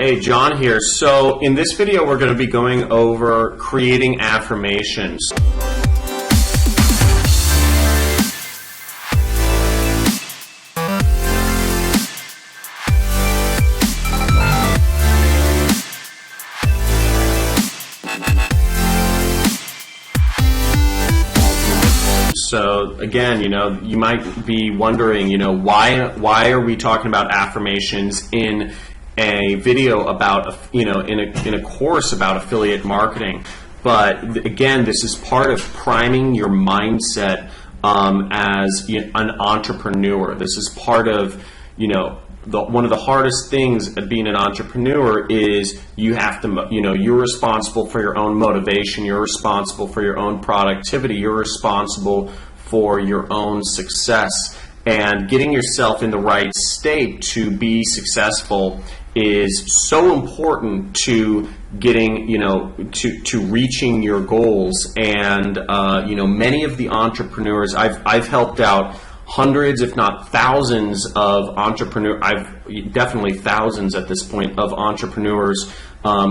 Hey, John here. So in this video, we're going to be going over creating affirmations. So again, you might be wondering, why are we talking about affirmations in a video about, in a course about affiliate marketing? But again, this is part of priming your mindset as an entrepreneur. This is part of, one of the hardest things at being an entrepreneur is you have to, you're responsible for your own motivation, you're responsible for your own productivity, you're responsible for your own success. And getting yourself in the right state to be successful is so important to getting, to reaching your goals. And, many of the entrepreneurs, I've helped out hundreds, if not thousands of entrepreneurs, definitely thousands at this point of entrepreneurs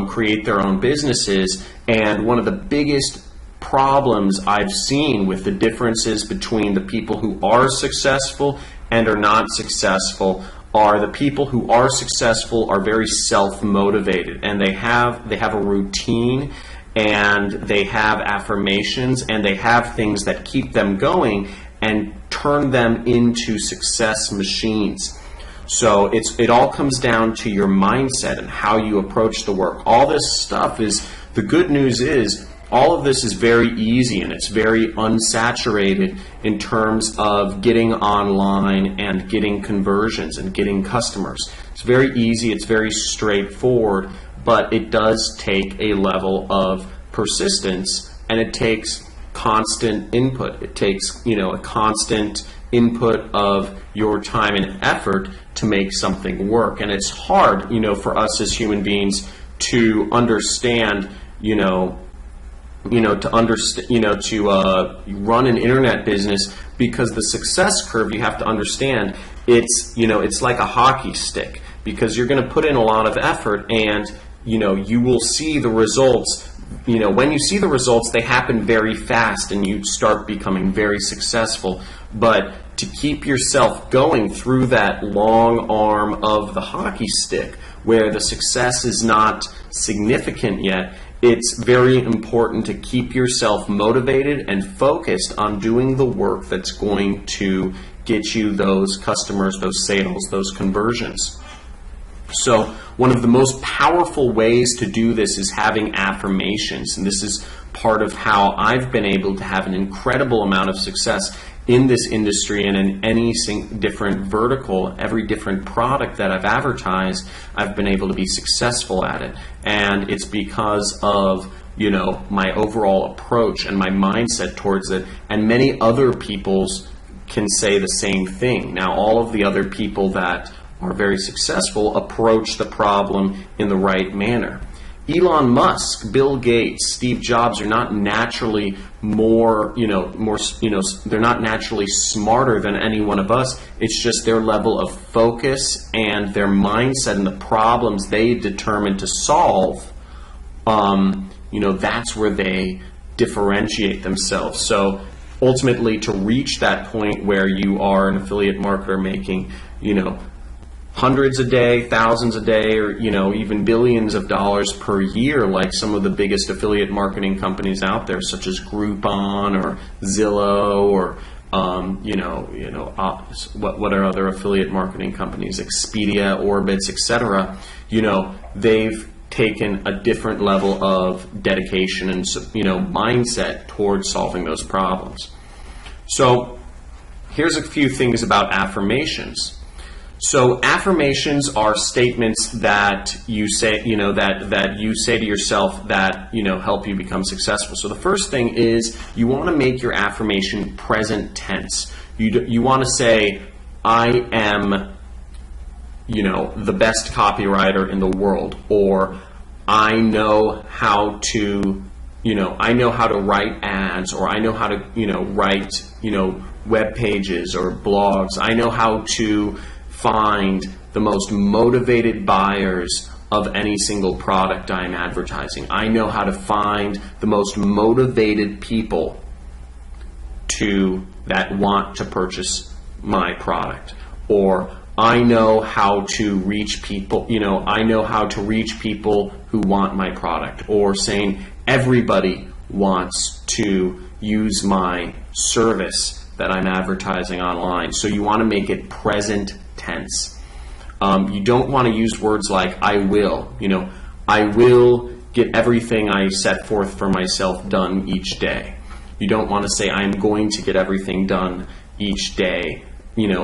create their own businesses. And one of the biggest problems I've seen with the differences between the people who are successful and are not successful are the people who are successful are very self-motivated, and they have a routine, and they have affirmations, and they have things that keep them going and turn them into success machines. So it all comes down to your mindset and how you approach the work. All this stuff is, the good news is, all of this is very easy and it's very unsaturated in terms of getting online and getting conversions and getting customers. It's very easy, it's very straightforward, but it does take a level of persistence, and it takes constant input. It takes, a constant input of your time and effort to make something work. And it's hard, for us as human beings to understand, to run an internet business, because the success curve, you have to understand, it's like a hockey stick, because you're going to put in a lot of effort, and you will see the results. When you see the results, they happen very fast and you start becoming very successful. But to keep yourself going through that long arm of the hockey stick where the success is not significant yet, it's very important to keep yourself motivated and focused on doing the work that's going to get you those customers, those sales, those conversions. So one of the most powerful ways to do this is having affirmations, and this is part of how I've been able to have an incredible amount of success in this industry and in any different vertical. Every different product that I've advertised, I've been able to be successful at it. And it's because of, my overall approach and my mindset towards it. And many other people's can say the same thing. Now, all of the other people that are very successful approach the problem in the right manner. Elon Musk, Bill Gates, Steve Jobs are not naturally they're not naturally smarter than any one of us. It's just their level of focus and their mindset and the problems they determine to solve. That's where they differentiate themselves. So ultimately, to reach that point where you are an affiliate marketer making, hundreds a day, thousands a day, or even billions of dollars per year, like some of the biggest affiliate marketing companies out there, such as Groupon or Zillow, or what are other affiliate marketing companies, Expedia, Orbitz, etc. They've taken a different level of dedication and mindset towards solving those problems. So here's a few things about affirmations. So affirmations are statements that you say, that you say to yourself that, help you become successful. So the first thing is you want to make your affirmation present tense. You want to say, I am, the best copywriter in the world, or I know how to, I know how to write ads, or I know how to, write, web pages or blogs. I know how to find the most motivated buyers of any single product I'm advertising. I know how to find the most motivated people that want to purchase my product. Or I know how to reach people, I know how to reach people who want my product. Or saying everybody wants to use my service that I'm advertising online. So you want to make it present tense. You don't want to use words like I will. I will get everything I set forth for myself done each day. You don't want to say I'm going to get everything done each day,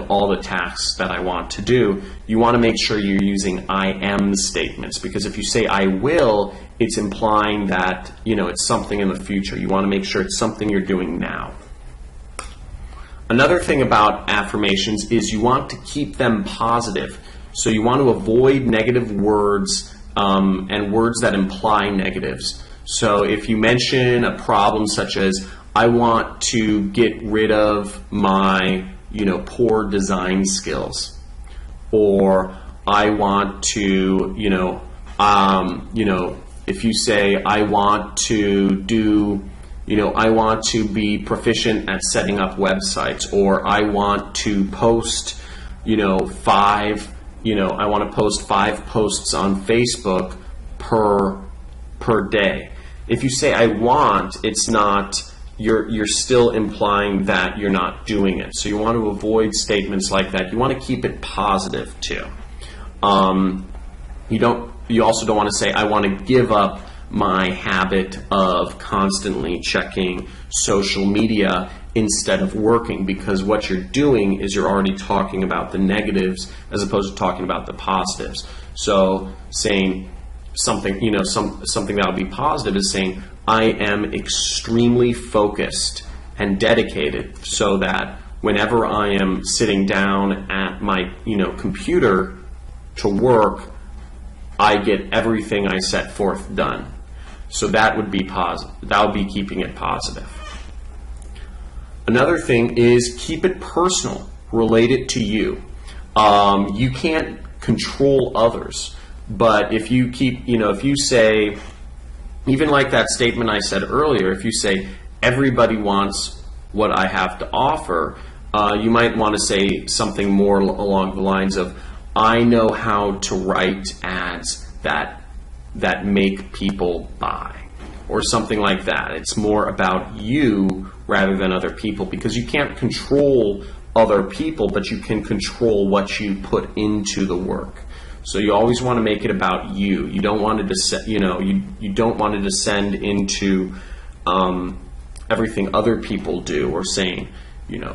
all the tasks that I want to do. You want to make sure you're using I am statements, because if you say I will, it's implying that, it's something in the future. You want to make sure it's something you're doing now. Another thing about affirmations is you want to keep them positive. So you want to avoid negative words and words that imply negatives. So if you mention a problem such as, I want to get rid of my, poor design skills, or I want to, if you say, I want to do, I want to be proficient at setting up websites, or I want to post, I want to post 5 posts on Facebook per day. If you say I want, it's not, you're still implying that you're not doing it. So you want to avoid statements like that. You want to keep it positive too. You also don't want to say I want to give up my habit of constantly checking social media instead of working, because what you're doing is you're already talking about the negatives as opposed to talking about the positives. So saying something, something that will be positive is saying I am extremely focused and dedicated, so that whenever I am sitting down at my computer to work, I get everything I set forth done. So that would be positive. That would be keeping it positive. Another thing is keep it personal, relate it to you. You can't control others, but if you keep, if you say, even like that statement I said earlier, if you say everybody wants what I have to offer, you might want to say something more along the lines of, I know how to write ads that make people buy, or something like that. It's more about you rather than other people, because you can't control other people, but you can control what you put into the work. So you always want to make it about you. You don't want to you don't want to descend into everything other people do, or saying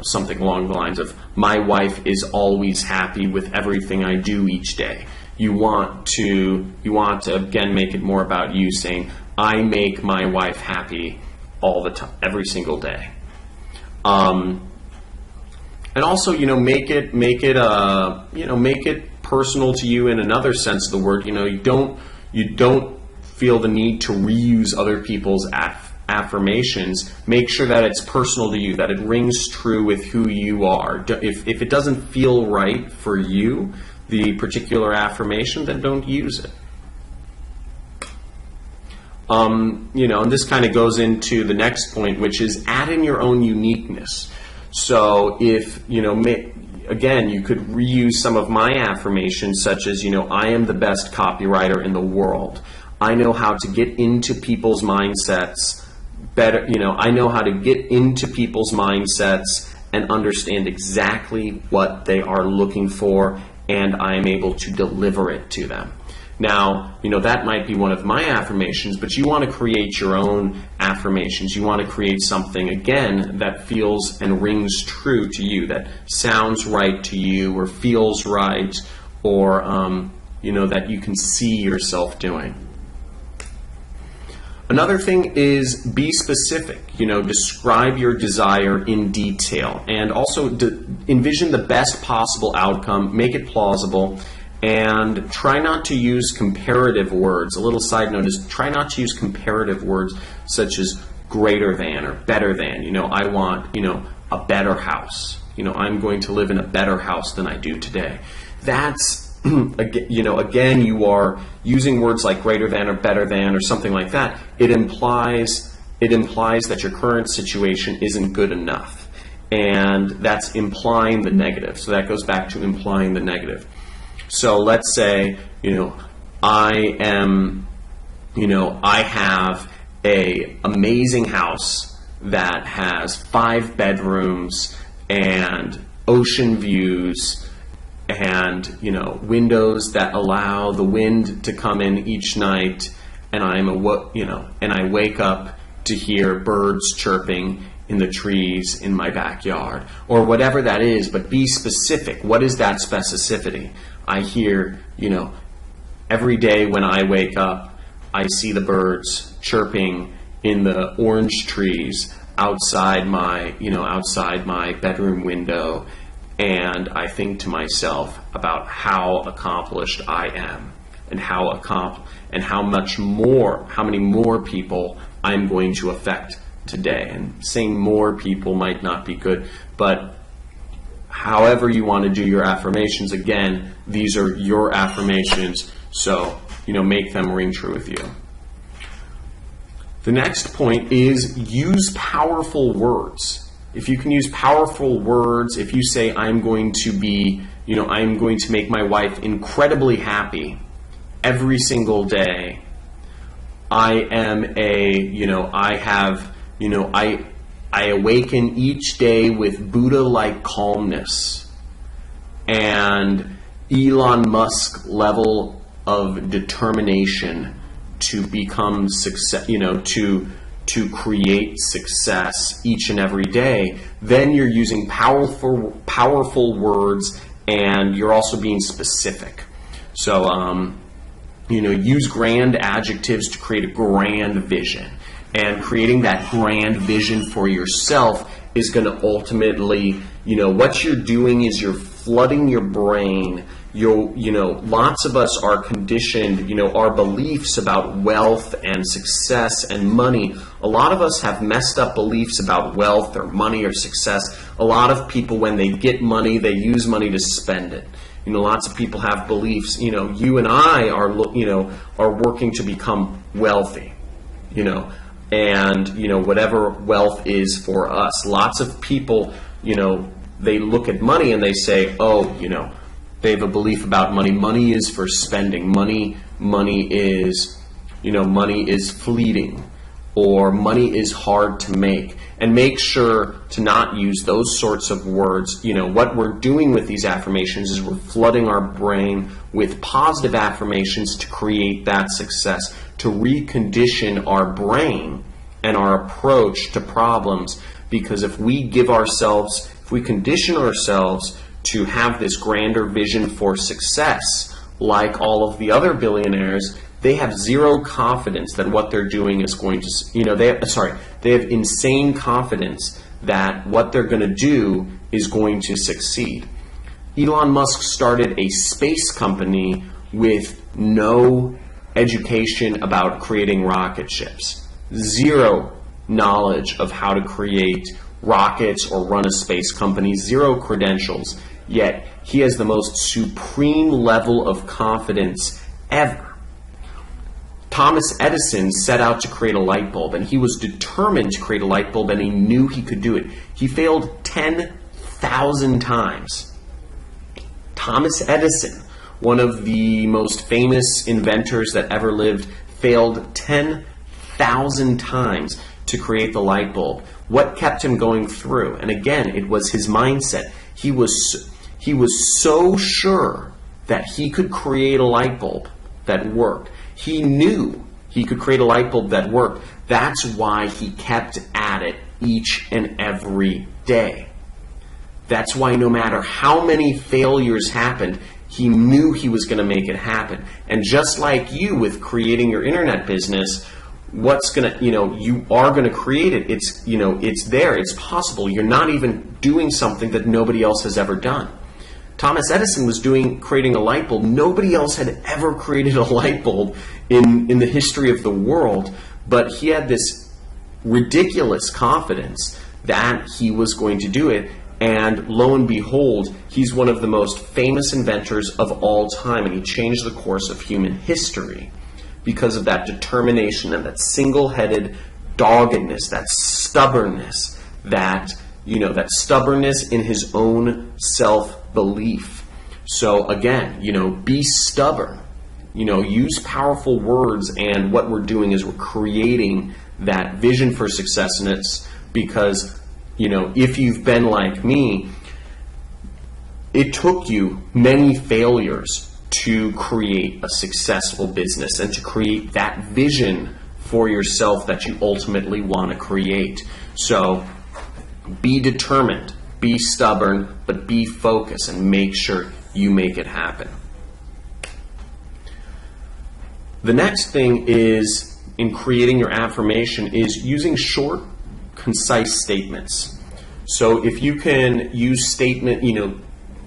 something along the lines of, my wife is always happy with everything I do each day. You want to again make it more about you, saying I make my wife happy all the time, every single day. And also make it personal to you in another sense of the word. You don't feel the need to reuse other people's affirmations. Make sure that it's personal to you, that it rings true with who you are. If it doesn't feel right for you, the particular affirmation, then don't use it. And this kind of goes into the next point, which is add in your own uniqueness. So if, again, you could reuse some of my affirmations, such as, I am the best copywriter in the world. I know how to get into people's mindsets better. I know how to get into people's mindsets and understand exactly what they are looking for, and I am able to deliver it to them. Now, that might be one of my affirmations, but you want to create your own affirmations. You want to create something, again, that feels and rings true to you, that sounds right to you, or feels right, or, that you can see yourself doing. Another thing is be specific. Describe your desire in detail, and also envision the best possible outcome, make it plausible, and try not to use comparative words. A little side note is try not to use comparative words such as greater than or better than. I want, a better house. I'm going to live in a better house than I do today. That's again, you are using words like greater than or better than or something like that. It implies that your current situation isn't good enough, and that's implying the negative. So that goes back to implying the negative. So let's say, I have a amazing house that has 5 bedrooms and ocean views and windows that allow the wind to come in each night, and and I wake up to hear birds chirping in the trees in my backyard, or whatever that is. But be specific. What is that specificity? I hear, every day when I wake up, I see the birds chirping in the orange trees outside my bedroom window, and I think to myself about how accomplished I am, and how many more people I'm going to affect today. And saying more people might not be good, but however you want to do your affirmations, again, these are your affirmations, so make them ring true with you. The next point is use powerful words. If you can use powerful words, if you say, I'm going to make my wife incredibly happy every single day. I awaken each day with Buddha-like calmness and Elon Musk level of determination to become success, to create success each and every day. Then you're using powerful words, and you're also being specific. So, use grand adjectives to create a grand vision. And creating that grand vision for yourself is going to ultimately, what you're doing is you're flooding your brain. Lots of us are conditioned, our beliefs about wealth and success and money. A lot of us have messed up beliefs about wealth or money or success. A lot of people, when they get money, they use money to spend it. Lots of people have beliefs. You and I are working to become wealthy. And whatever wealth is for us. Lots of people, they look at money and they say, they have a belief about money. Money is for spending. Money is fleeting, or money is hard to make. And make sure to not use those sorts of words. What we're doing with these affirmations is we're flooding our brain with positive affirmations to create that success, to recondition our brain and our approach to problems. Because if we condition ourselves to have this grander vision for success, like all of the other billionaires, they have zero confidence that what they're doing is going to, they have insane confidence that what they're going to do is going to succeed. Elon Musk started a space company with no education about creating rocket ships, zero knowledge of how to create rockets or run a space company, zero credentials, yet he has the most supreme level of confidence ever. Thomas Edison set out to create a light bulb, and he was determined to create a light bulb, and he knew he could do it. He failed 10,000 times. Thomas Edison, one of the most famous inventors that ever lived, failed 10,000 times to create the light bulb. What kept him going through? And again, it was his mindset. He was so sure that he could create a light bulb that worked. He knew he could create a light bulb that worked. That's why he kept at it each and every day. That's why no matter how many failures happened, he knew he was going to make it happen. And just like you with creating your internet business, you are going to create it. It's there. It's possible. You're not even doing something that nobody else has ever done. Thomas Edison was creating a light bulb. Nobody else had ever created a light bulb in the history of the world, but he had this ridiculous confidence that he was going to do it, And lo and behold, he's one of the most famous inventors of all time, and he changed the course of human history because of that determination and that single-headed doggedness, that stubbornness, that stubbornness in his own self-belief. So again, be stubborn. Use powerful words, and what we're doing is we're creating that vision for success, and it's because, if you've been like me, it took you many failures to create a successful business and to create that vision for yourself that you ultimately want to create. So be determined, be stubborn, but be focused and make sure you make it happen. The next thing is, in creating your affirmation, is using short, concise statements. So if you can use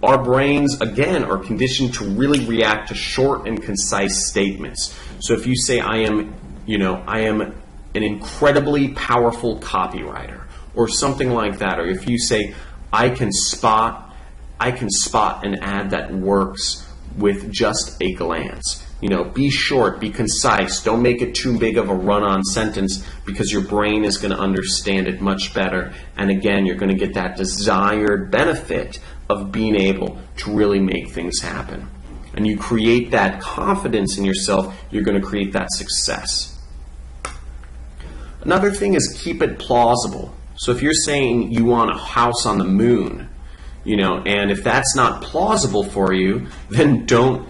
our brains, again, are conditioned to really react to short and concise statements. So if you say, I am an incredibly powerful copywriter, or something like that, or if you say, I can spot an ad that works with just a glance. Be short, be concise. Don't make it too big of a run-on sentence, because your brain is going to understand it much better. And again, you're going to get that desired benefit of being able to really make things happen. And you create that confidence in yourself, you're going to create that success. Another thing is, keep it plausible. So if you're saying you want a house on the moon, and if that's not plausible for you, then don't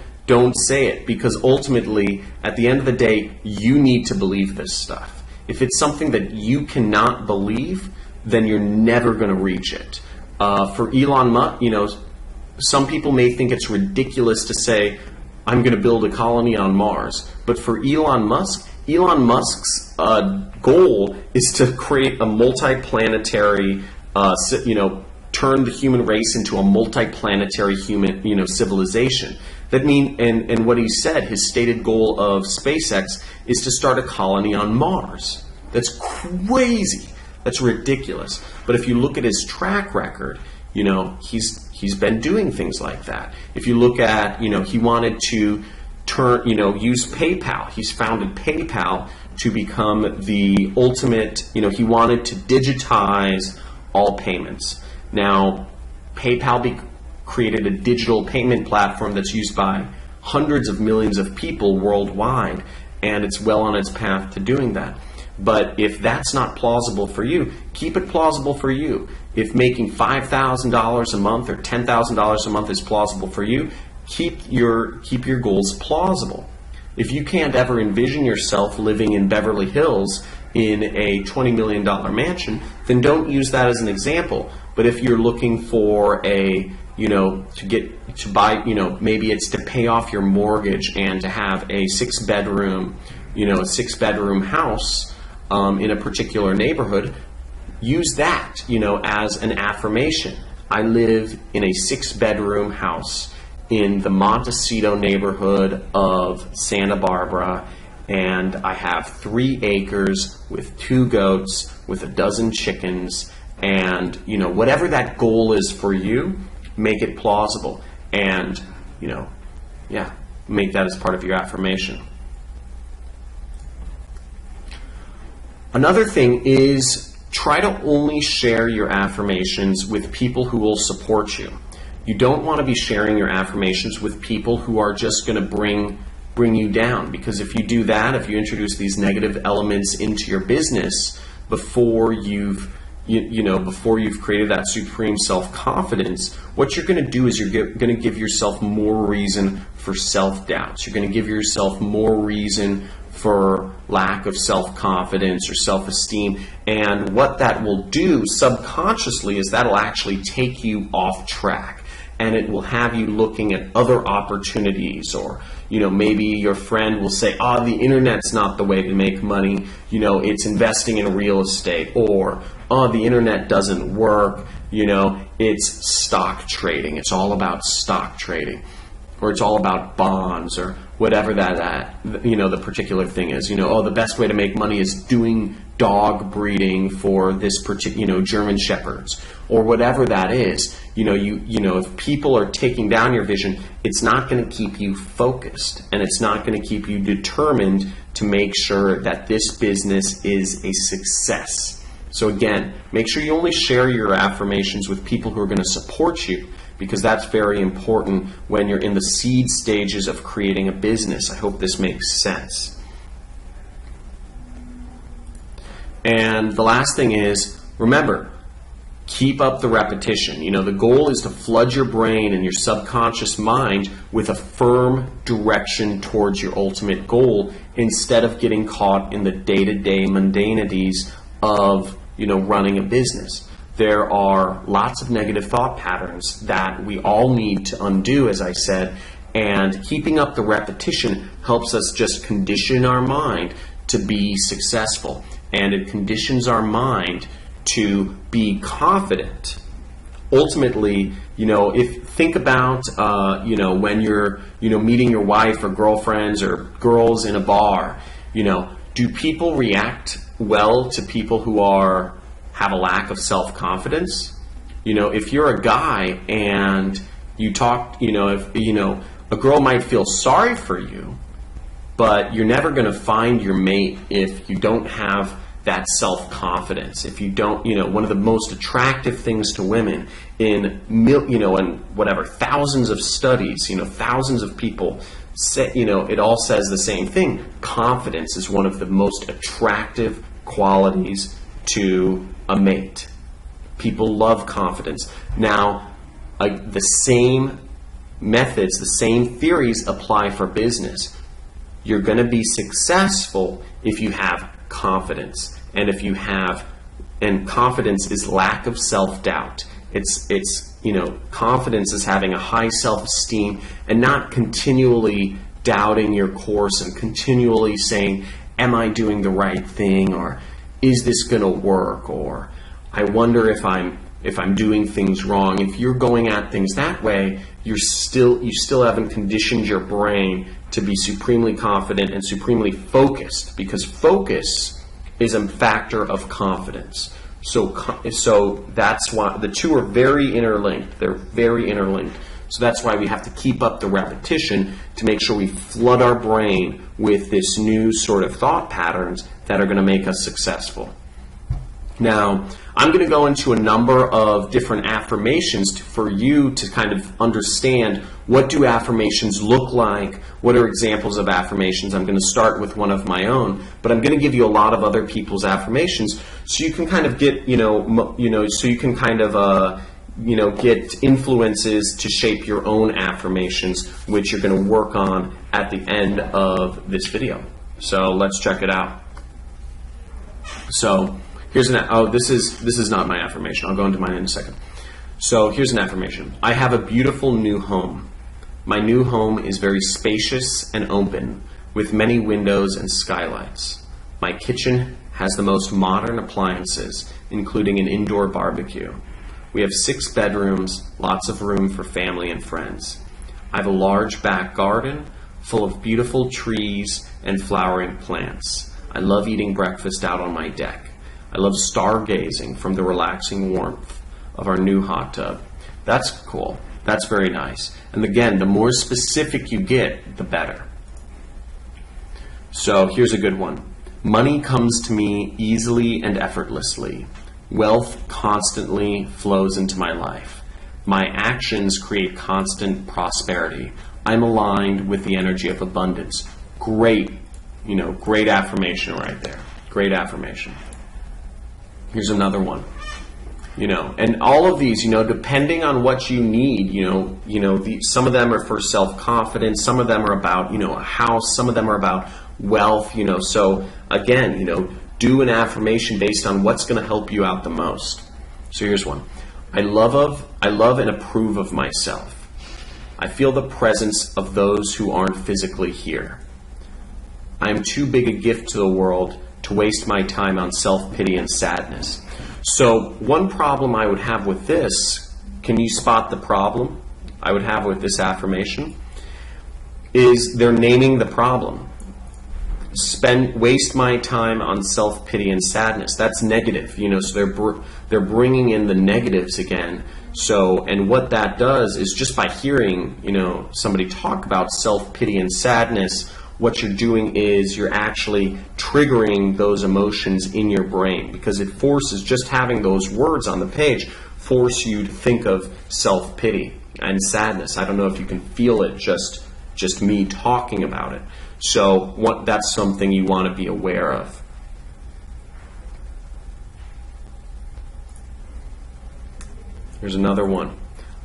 say it, because ultimately, at the end of the day, you need to believe this stuff. If it's something that you cannot believe, then you're never going to reach it. For Elon Musk, some people may think it's ridiculous to say, I'm going to build a colony on Mars. But for Elon Musk's goal is to create a multi-planetary, turn the human race into a multi-planetary human, civilization. That and what he said, his stated goal of SpaceX is to start a colony on Mars. That's crazy. That's ridiculous. But if you look at his track record, he's been doing things like that. If you look at, he wanted to use PayPal. He's founded PayPal to become the ultimate, he wanted to digitize all payments. Now, PayPal created a digital payment platform that's used by hundreds of millions of people worldwide, and it's well on its path to doing that. But if that's not plausible for you, keep it plausible for you. If making $5,000 a month or $10,000 a month is plausible for you, keep your goals plausible. If you can't ever envision yourself living in Beverly Hills in a $20 million mansion, then don't use that as an example. But if you're looking for to buy, maybe it's to pay off your mortgage and to have a six-bedroom house in a particular neighborhood, use that, as an affirmation. I live in a 6-bedroom house in the Montecito neighborhood of Santa Barbara, and I have 3 acres with 2 goats, with a dozen chickens, and, whatever that goal is for you, make it plausible, and, make that as part of your affirmation. Another thing is, try to only share your affirmations with people who will support you. You don't want to be sharing your affirmations with people who are just going to bring you down, because if you do that, if you introduce these negative elements into your business before you've created that supreme self-confidence, what you're going to do is you're going to give yourself more reason for self-doubts. You're going to give yourself more reason for lack of self-confidence or self-esteem. And what that will do subconsciously is that'll actually take you off track. And it will have you looking at other opportunities, or maybe your friend will say, the internet's not the way to make money, it's investing in real estate, or the internet doesn't work, it's stock trading, it's all about stock trading, or it's all about bonds, or whatever the particular thing is. Oh, the best way to make money is doing dog breeding for this particular, German Shepherds, or whatever that is. If people are taking down your vision, it's not going to keep you focused, and it's not going to keep you determined to make sure that this business is a success. So again, make sure you only share your affirmations with people who are going to support you, because that's very important when you're in the seed stages of creating a business. I hope this makes sense. And the last thing is, remember, keep up the repetition. The goal is to flood your brain and your subconscious mind with a firm direction towards your ultimate goal, instead of getting caught in the day-to-day mundanities of, running a business. There are lots of negative thought patterns that we all need to undo, as I said, and keeping up the repetition helps us just condition our mind to be successful, and it conditions our mind to be confident. Ultimately, think about, when you're, meeting your wife or girlfriends or girls in a bar, do people react well to people who have a lack of self-confidence? If you're a guy and you talk, a girl might feel sorry for you, but you're never going to find your mate if you don't have that self-confidence. If you don't, one of the most attractive things to women in thousands of studies, thousands of people say, it all says the same thing. Confidence is one of the most attractive qualities to a mate. People love confidence. Now, the same methods, the same theories apply for business. You're going to be successful if you have confidence, and confidence is lack of self-doubt. It's confidence is having a high self-esteem and not continually doubting your course and continually saying, am I doing the right thing, or is this going to work, or I wonder if I'm doing things wrong. If you're going at things that way, you still haven't conditioned your brain to be supremely confident and supremely focused, because focus is a factor of confidence. So that's why the two are very interlinked. They're very interlinked. So that's why we have to keep up the repetition to make sure we flood our brain with this new sort of thought patterns that are going to make us successful. Now, I'm going to go into a number of different affirmations for you to kind of understand, what do affirmations look like? What are examples of affirmations? I'm going to start with one of my own, but I'm going to give you a lot of other people's affirmations so you can kind of get, so you can kind of, get influences to shape your own affirmations, which you're going to work on at the end of this video. So let's check it out. So here's this is not my affirmation. I'll go into mine in a second. So here's an affirmation. I have a beautiful new home. My new home is very spacious and open, with many windows and skylights. My kitchen has the most modern appliances, including an indoor barbecue. We have 6 bedrooms, lots of room for family and friends. I have a large back garden full of beautiful trees and flowering plants. I love eating breakfast out on my deck. I love stargazing from the relaxing warmth of our new hot tub. That's cool. That's very nice. And again, the more specific you get, the better. So here's a good one. Money comes to me easily and effortlessly. Wealth constantly flows into my life. My actions create constant prosperity. I'm aligned with the energy of abundance. Great, great affirmation right there. Great affirmation. Here's another one. And all of these, depending on what you need, some of them are for self-confidence, some of them are about, a house, some of them are about wealth, so again, do an affirmation based on what's going to help you out the most. So here's one. I love and approve of myself. I feel the presence of those who aren't physically here. I am too big a gift to the world to waste my time on self-pity and sadness. So one problem I would have with this, can you spot the problem I would have with this affirmation? is they're naming the problem. Waste my time on self-pity and sadness. That's negative, you know, so they're bringing in the negatives again. So, and what that does is just by hearing, you know, somebody talk about self-pity and sadness, what you're doing is you're actually triggering those emotions in your brain, because it forces, just having those words on the page force you to think of self-pity and sadness. I don't know if you can feel it, just me talking about it. So that's something you want to be aware of. Here's another one.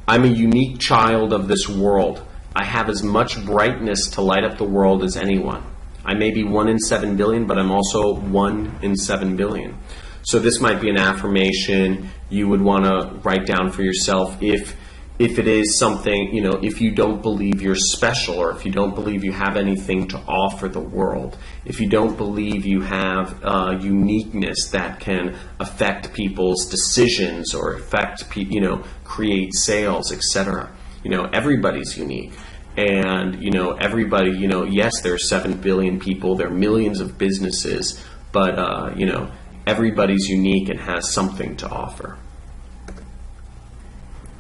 I'm a unique child of this world. I have as much brightness to light up the world as anyone. I may be 1 in 7 billion, but I'm also 1 in 7 billion. So this might be an affirmation you would want to write down for yourself if it is something, you know, if you don't believe you're special, or if you don't believe you have anything to offer the world, if you don't believe you have uniqueness that can affect people's decisions or affect, you know, create sales, etc. You know, everybody's unique. And, you know, everybody, you know, yes, there are 7 billion people, there are millions of businesses, but, you know, everybody's unique and has something to offer.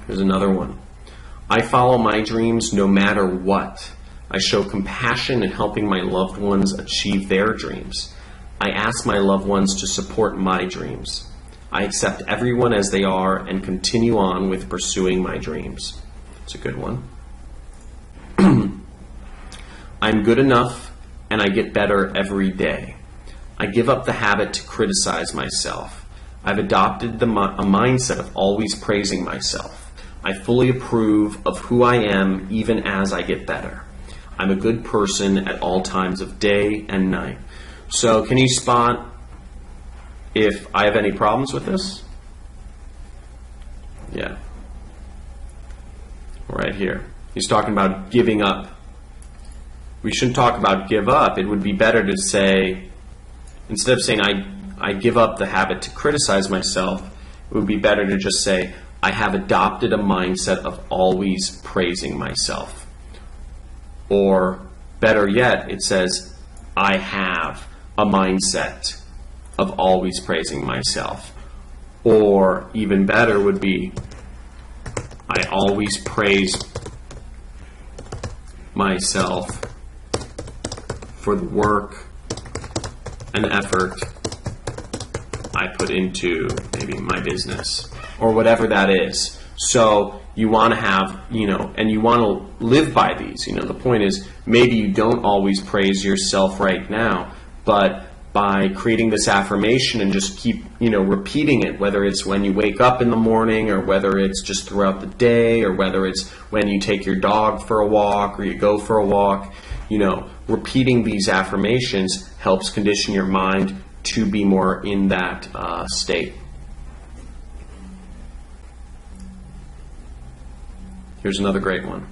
Here's another one. I follow my dreams no matter what. I show compassion in helping my loved ones achieve their dreams. I ask my loved ones to support my dreams. I accept everyone as they are and continue on with pursuing my dreams. It's a good one. I'm good enough and I get better every day. I give up the habit to criticize myself. I've adopted a mindset of always praising myself. I fully approve of who I am even as I get better. I'm a good person at all times of day and night. So can you spot if I have any problems with this? Yeah. Right here. He's talking about giving up. We shouldn't talk about give up. It would be better to say, instead of saying I give up the habit to criticize myself, it would be better to just say, I have adopted a mindset of always praising myself. Or better yet, it says, I have a mindset of always praising myself. Or even better would be, I always praise myself for the work and effort I put into maybe my business, or whatever that is. So you want to have, you know, and you want to live by these. You know, the point is, maybe you don't always praise yourself right now, but by creating this affirmation and just keep, you know, repeating it, whether it's when you wake up in the morning, or whether it's just throughout the day, or whether it's when you take your dog for a walk or you go for a walk, you know, repeating these affirmations helps condition your mind to be more in that state. Here's another great one.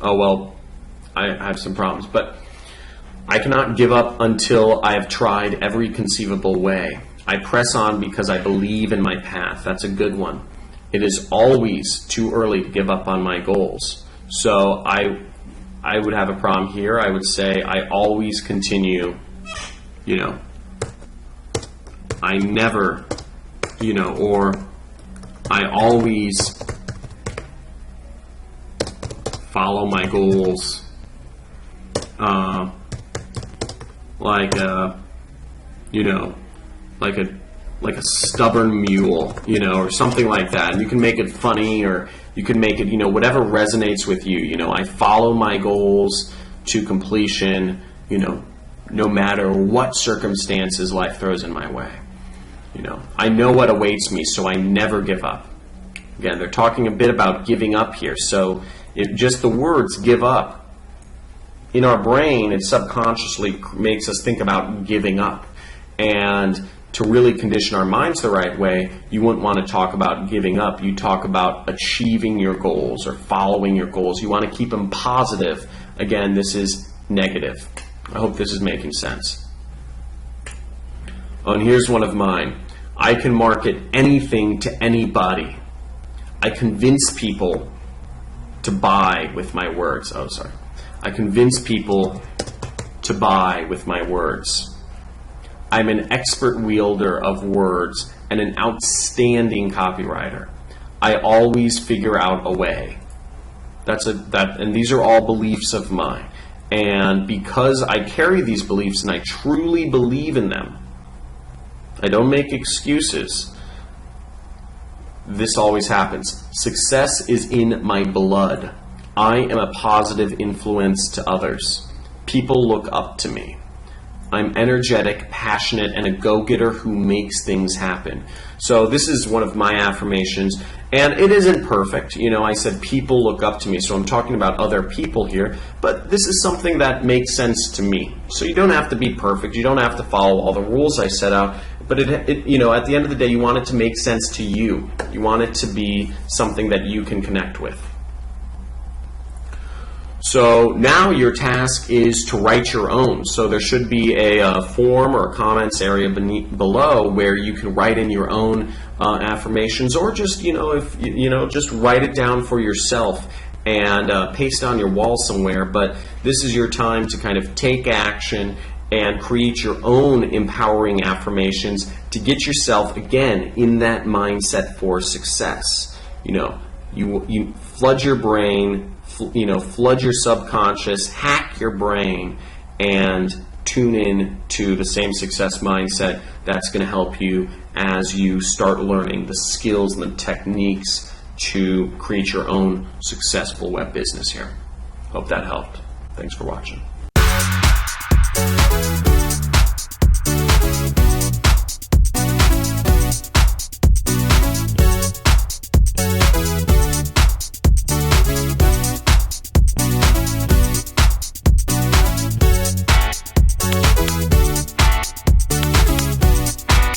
Oh, well, I have some problems, but I cannot give up until I have tried every conceivable way. I press on because I believe in my path. That's a good one. It is always too early to give up on my goals. So I would have a problem here. I would say I always continue, you know, I never, you know, or I always follow my goals, you know, like a stubborn mule, you know, or something like that. And you can make it funny, or you can make it, you know, whatever resonates with you. You know, I follow my goals to completion, you know, no matter what circumstances life throws in my way. You know, I know what awaits me, so I never give up. Again, they're talking a bit about giving up here. So if just the words give up, in our brain, it subconsciously makes us think about giving up. And to really condition our minds the right way, you wouldn't want to talk about giving up. You talk about achieving your goals or following your goals. You want to keep them positive. Again, this is negative. I hope this is making sense. Oh, and here's one of mine. I can market anything to anybody. I convince people to buy with my words. Oh, sorry. I convince people to buy with my words. I'm an expert wielder of words and an outstanding copywriter. I always figure out a way. And these are all beliefs of mine. And because I carry these beliefs and I truly believe in them, I don't make excuses. This always happens. Success is in my blood. I am a positive influence to others. People look up to me. I'm energetic, passionate, and a go-getter who makes things happen. So this is one of my affirmations, and it isn't perfect. You know, I said people look up to me, so I'm talking about other people here, but this is something that makes sense to me. So you don't have to be perfect. You don't have to follow all the rules I set out, but you know, at the end of the day, you want it to make sense to you. You want it to be something that you can connect with. So now your task is to write your own. So there should be a form or a comments area below where you can write in your own affirmations, or just, you know, if you know, just write it down for yourself and paste on your wall somewhere. But this is your time to kind of take action and create your own empowering affirmations to get yourself again in that mindset for success. You know, you flood your brain. You know, flood your subconscious, hack your brain, and tune in to the same success mindset that's going to help you as you start learning the skills and the techniques to create your own successful web business here. Hope that helped. Thanks for watching.